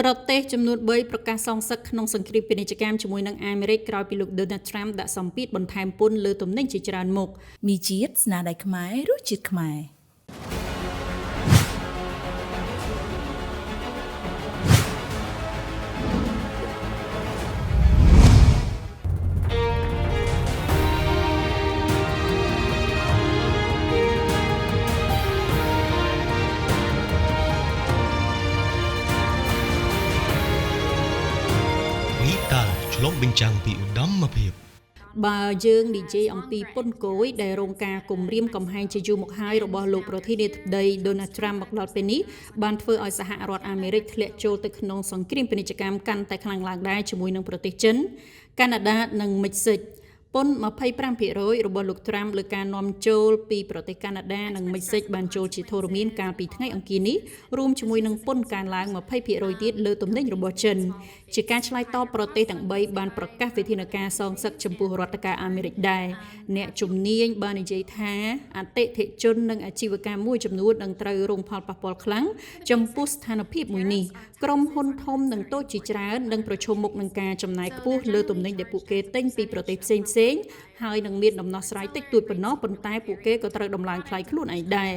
ប្រទេសចំនួន3ប្រកាសសងសឹកក្នុងសង្គ្រាមពាណិជ្ជកម្មជាមួយនឹងអាមេរិកក្រោយពីលោក Donald Trump ដាក់សម្ពាធបន្ថែមពន្ធលើទំនិញជាច្រើនមុខមីជាតិស្នាដៃខ្មែររសជាតិខ្មែរឆ្លុះបញ្ចាំងពីឧត្តមភាពបើយើងនិយាយអំពីពន្ធគយដែលរងការគំរាមកំហែងជាយូរមកហើយរបស់លោកប្រធានាធិបតី Donald Trump មកដល់ពេលនេះបានធ្វើឲ្យសហរដ្ឋអាមេរិកធ្លាក់ចូលទៅក្នុងសង្គ្រាមពាណិជ្ជកម្មកាន់តែខ្លាំងឡើងដែរជាមួយនឹងប្រទេសចិនកាណាដានិងមិចស៊ិកពន្ធ 25% របស់លោក Trump លើការនាំចូលពីប្រទេសកាណាដានិងមិចស៊ិកបានចូលជាធរមានកាលពីថ្ងៃអង្គារនេះរួមជាមួយនឹងពន្ធកើនឡើង 20% ទៀតលើទំនិញរបស់ចិនជាការឆ្លើយតបប្រទេសទាំង3បានប្រកាសវិធានការសងសឹកចំពោះរដ្ឋការអាមេរិកដែរអ្នកជំនាញបាននិយាយថាអតិថិជននិងអាជីវកម្មមួយចំនួននឹងត្រូវរងផលប៉ះពាល់ខ្លាំងចំពោះស្ថានភាពមួយនេះក្រុមហ៊ុនធំនិងតូចជាច្រើននឹងប្រឈមមុខនឹងការចំណាយខ្ពស់លើទំនិញដែលពួកគេទិញពីប្រទេសផ្សេងៗហើយនឹងមានដំណោះស្រាយតិចតួចប៉ុណ្ណោះប៉ុន្តែពួកគេក៏ត្រូវដំឡើងថ្លៃខ្លួនឯងដែរ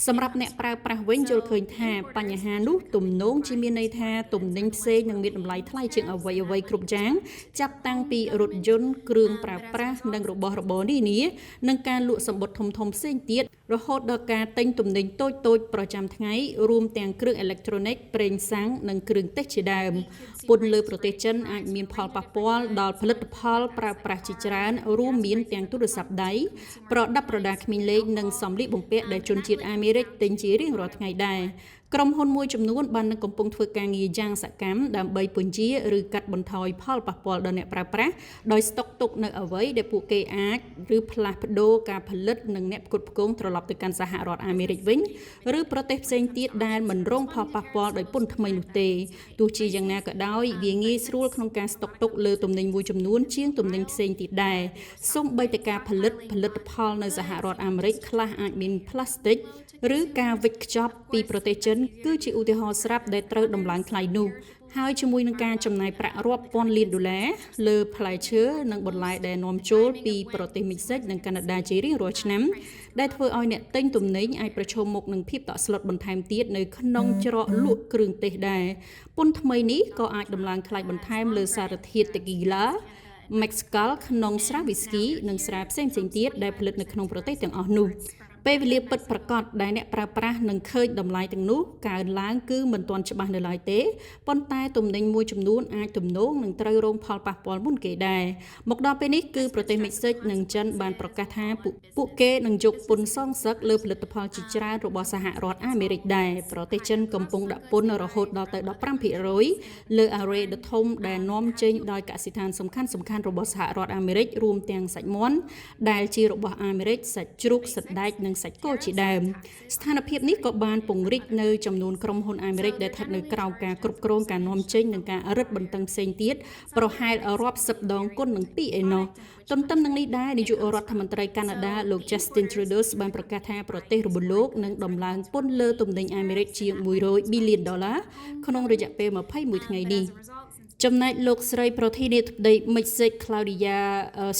សម្រាប់អ្នកប្រើប្រាស់វិញយល់ឃើញថាបញ្ហានោះទំនងជាមានន័យថាទំនិញផ្សេងនឹងមានតម្លៃថ្លៃជាងអ្វីៗគ្រប់យ៉ាងចាប់តាំងពីរថយន្តគ្រឿងប្រើប្រាស់និងរបស់របរនានានិងការលក់សម្បត្តិធំៗផ្សេងទៀតរហូតដល់ការទិញទំនិញតូចៗប្រចាំថ្ងៃរួមទាំងគ្រឿងអេឡិចត្រូនិកប្រេងសាំងនិងគ្រឿងទេសជាដើមពន្ធលើប្រទេសចិនអាចមានផលប៉ះពាល់ដល់ផលិតផលប្រើប្រាស់ជាច្រើនរួមមានទាំងទូរស័ព្ទដៃប្រដាប់ប្រដាក្មេងលេងនិងសម្លៀកបំពាក់ដែលជនជាតិអាមេរិកទិញជារៀងរាល់ថ្ងៃដែរក្រុមហ៊ុនមួយចំនួនបាននឹងកំពុងធ្វើការងារយ៉ាងសកម្មដើម្បីពន្យាឬកាត់បន្ថយផលប៉ះពាល់ដល់អ្នកប្រើប្រាស់ដោយស្តុកទុកនៅអ្វីដែលពួកគេអាចឬផ្លាស់ប្ដូរការផលិតនិងអ្នកផ្គត់ផ្គង់ត្រឡប់ទៅកាន់សហរដ្ឋអាមេរិកវិញឬប្រទេសផ្សេងទៀតដែលមិនរងផលប៉ះពាល់ដោយពន្ធថ្មីនោះទេទោះជាយ៉ាងណាក៏ដោយវាងាយស្រួលក្នុងការស្តុកទុកលើទំនិញមួយចំនួនជាងទំនិញផ្សេងទៀតដែរសូម្បីតែការផលិតផលនៅសហរដ្ឋអាមេរិកខ្លះអាចមានផ្លាស្ទិកឬការវិចខ្ចប់ពីប្រទេសចិនគឺជាឧទាហរណ៍ស្រាប់ដែលត្រូវដំឡើងថ្លៃនោះហើយជាមួយនឹងការចំណាយប្រាក់រាប់ពាន់លានដុល្លារលើផ្លែឈើនិងបន្លែដែលនាំចូលពីប្រទេសមិចស៊ិកនិងកាណាដាជារៀងរាល់ឆ្នាំដែលធ្វើឲ្យអ្នកទិញទំនិញអាចប្រឈមមុខនឹងភាពតក់ស្លុតបន្ថែមទៀតនៅក្នុងច្រកលក់គ្រឿងទេសដែរពន្ធថ្មីនេះក៏អាចដំឡើងថ្លៃបន្ថែមលើសារធាតុ Tequila Mezcal ក្នុងស្រាវីស្គីនិងស្រាផ្សេងៗទៀតដែលផលិតនៅក្នុងប្រទេសទាំងអស់នោះពេលវេលាពិតប្រាកដដែលអ្នកប្រើប្រាស់នឹងឃើញតម្លៃទាំងនោះកើនឡើងគឺមិនទាន់ច្បាស់នៅឡើយទេប៉ុន្តែទំនិញមួយចំនួនអាចទំនងនឹងត្រូវរងផលប៉ះពាល់មុនគេដែរមកដល់ពេលនេះគឺប្រទេសមិចស៊ិកនិងចិនបានប្រកាសថាពួកគេនឹងយកពន្ធសងសឹកលើផលិតផលជាច្រើនរបស់សហរដ្ឋអាមេរិកដែរប្រទេសចិនកំពុងដាក់ពន្ធរហូតដល់ទៅ 15% លើអារ៉េដ៏ធំដែលនាំចេញដោយកសិដ្ឋានសំខាន់ៗរបស់សហរដ្ឋអាមេរិករួមទាំងសាច់មាន់ដែលជារបស់អាមេរិកសាច់ជ្រូកសត្វដែកនិងសាច់គោជាដើមស្ថានភាពនេះក៏បានពង្រីកនៅចំនួនក្រុមហ៊ុនអាមេរិកដែលស្ថិតនៅក្រោមការគ្រប់គ្រងការនាំចេញនិងការរឹតបន្តឹងផ្សេងទៀតប្រហែលរាប់សិបដងគុណនឹងពីឯណោះទន្ទឹមនឹងនេះដែរនាយករដ្ឋមន្ត្រីកាណាដាលោក Justin Trudeau បានប្រកាសថាប្រទេសរបស់លោកនឹងដំឡើងពន្ធលើទំនិញអាមេរិកជាង$100 ប៊ីលានក្នុងរយៈពេល21ថ្ងៃនេះចំណែកលោកស្រីប្រធានាធិបតីមិចស៊ិក Claudia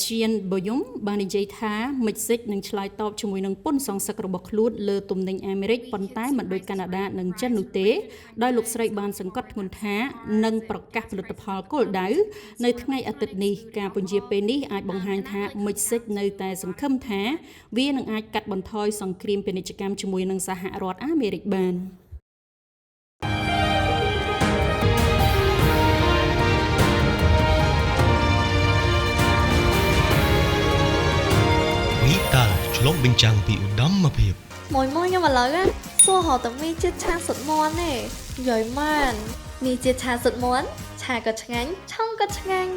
Sheinbaum បាននិយាយថាមិចស៊ិកនឹងឆ្លើយតបជាមួយនឹងពន្ធសងសឹករបស់ខ្លួនលើទំនិញអាមេរិកប៉ុន្តែមិនដូចកាណាដានិងចិននោះទេដោយលោកស្រីបានសង្កត់ធ្ងន់ថានឹងប្រកាសផលិតផលគោលដៅនៅថ្ងៃអាទិត្យនេះការពន្យាពេលនេះអាចបង្ហាញថាមិចស៊ិកនៅតែសង្ឃឹមថាវានឹងអាចកាត់បន្ថយសង្គ្រាមពាណិជ្ជកម្មជាមួយនឹងសហរដ្ឋអាមេរិកបានឆ្លុះបញ្ចាំងពីឧត្តមភាពមួយខ្ញុំឥឡូវសួរហៅតែមីជាតិឆាសុតមន់ទេយាយម៉ានមីជាតិឆាសុតមន់ឆាក៏ឆ្ងាញ់ឆុងក៏ឆ្ងាញ់